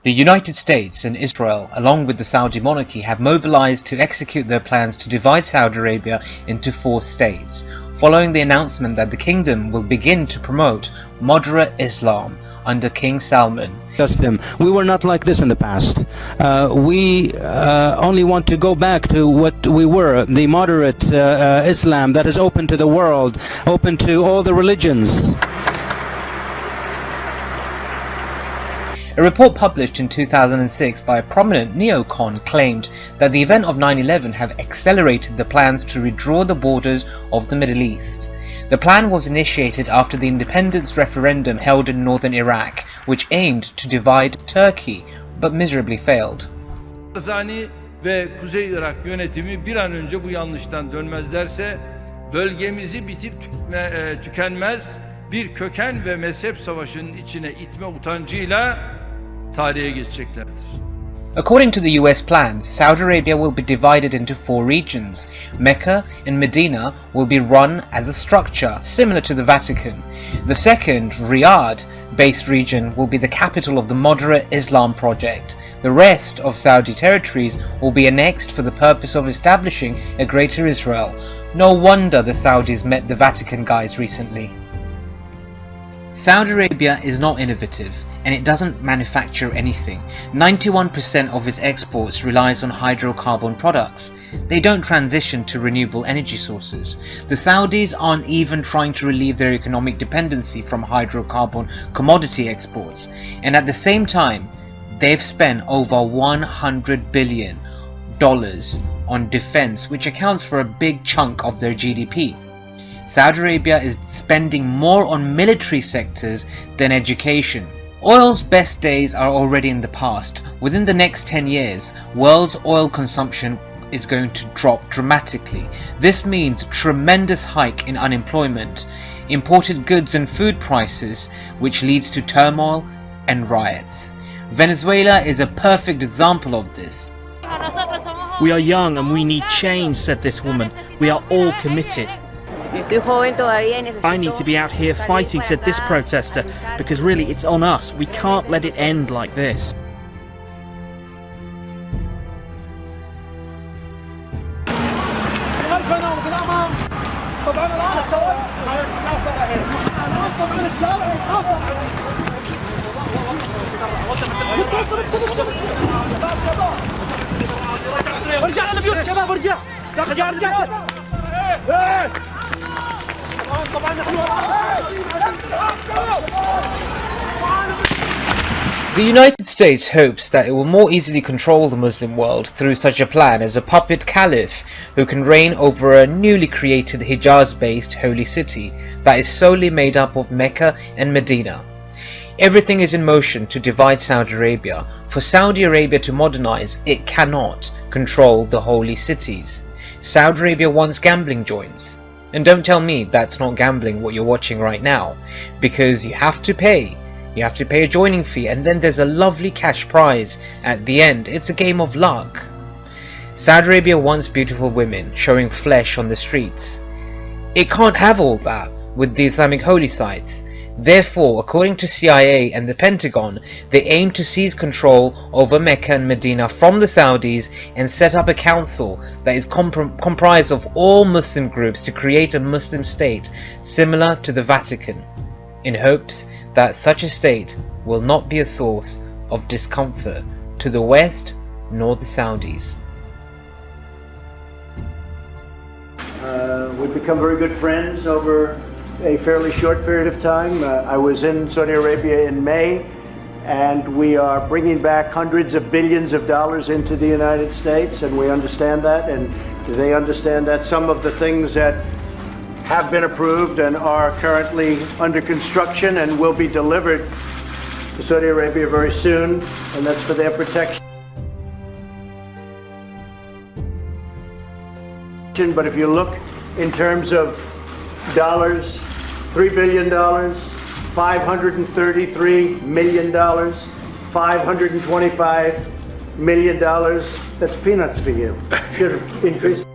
The United States and Israel, along with the Saudi monarchy, have mobilized to execute their plans to divide Saudi Arabia into 4 states, following the announcement that the kingdom will begin to promote moderate Islam under King Salman. We were not like this in the past. We only want to go back to what we were, the moderate Islam that is open to the world, open to all the religions. A report published in 2006 by a prominent neocon claimed that the event of 9/11 have accelerated the plans to redraw the borders of the Middle East. The plan was initiated after the independence referendum held in northern Iraq, which aimed to divide Turkey, but miserably failed. Barzani ve Kuzey Irak yönetimi bir an önce bu yanlıştan dönmezlerse bölgemizi bitip tükenmez bir köken ve mezhep savaşının içine itme utancıyla tarihe geçeceklerdir. According to the US plans, Saudi Arabia will be divided into 4 regions. Mecca and Medina will be run as a structure similar to the Vatican. The second, Riyadh-based region will be the capital of the moderate Islam project. The rest of Saudi territories will be annexed for the purpose of establishing a greater Israel. No wonder the Saudis met the Vatican guys recently. Saudi Arabia is not innovative, and it doesn't manufacture anything. 91% of its exports relies on hydrocarbon products. They don't transition to renewable energy sources. The Saudis aren't even trying to relieve their economic dependency from hydrocarbon commodity exports, and at the same time, they've spent over $100 billion on defense, which accounts for a big chunk of their GDP. Saudi Arabia is spending more on military sectors than education. Oil's best days are already in the past. Within the next 10 years, world's oil consumption is going to drop dramatically. This means tremendous hike in unemployment, imported goods and food prices, which leads to turmoil and riots. Venezuela is a perfect example of this. We are young and we need change, said this woman. We are all committed. I need to be out here fighting, said this protester, because really it's on us. We can't let it end like this. The United States hopes that it will more easily control the Muslim world through such a plan as a puppet caliph who can reign over a newly created Hijaz-based holy city that is solely made up of Mecca and Medina. Everything is in motion to divide Saudi Arabia. For Saudi Arabia to modernize, it cannot control the holy cities. Saudi Arabia wants gambling joints. And don't tell me that's not gambling what you're watching right now, because you have to pay. You have to pay a joining fee, and then there's a lovely cash prize at the end. It's a game of luck. Saudi Arabia wants beautiful women showing flesh on the streets. It can't have all that with the Islamic holy sites. Therefore, according to CIA and the Pentagon, they aim to seize control over Mecca and Medina from the Saudis and set up a council that is comprised of all Muslim groups to create a Muslim state similar to the Vatican, in hopes that such a state will not be a source of discomfort to the West nor the Saudis. We've become very good friends over a fairly short period of time. I was in Saudi Arabia in May, and we are bringing back hundreds of billions of dollars into the United States, and we understand that, and they understand that. Some of the things that have been approved and are currently under construction and will be delivered to Saudi Arabia very soon, and that's for their protection. But if you look in terms of dollars, $3 billion, $533 million, $525 million, that's peanuts for you. Should have increased.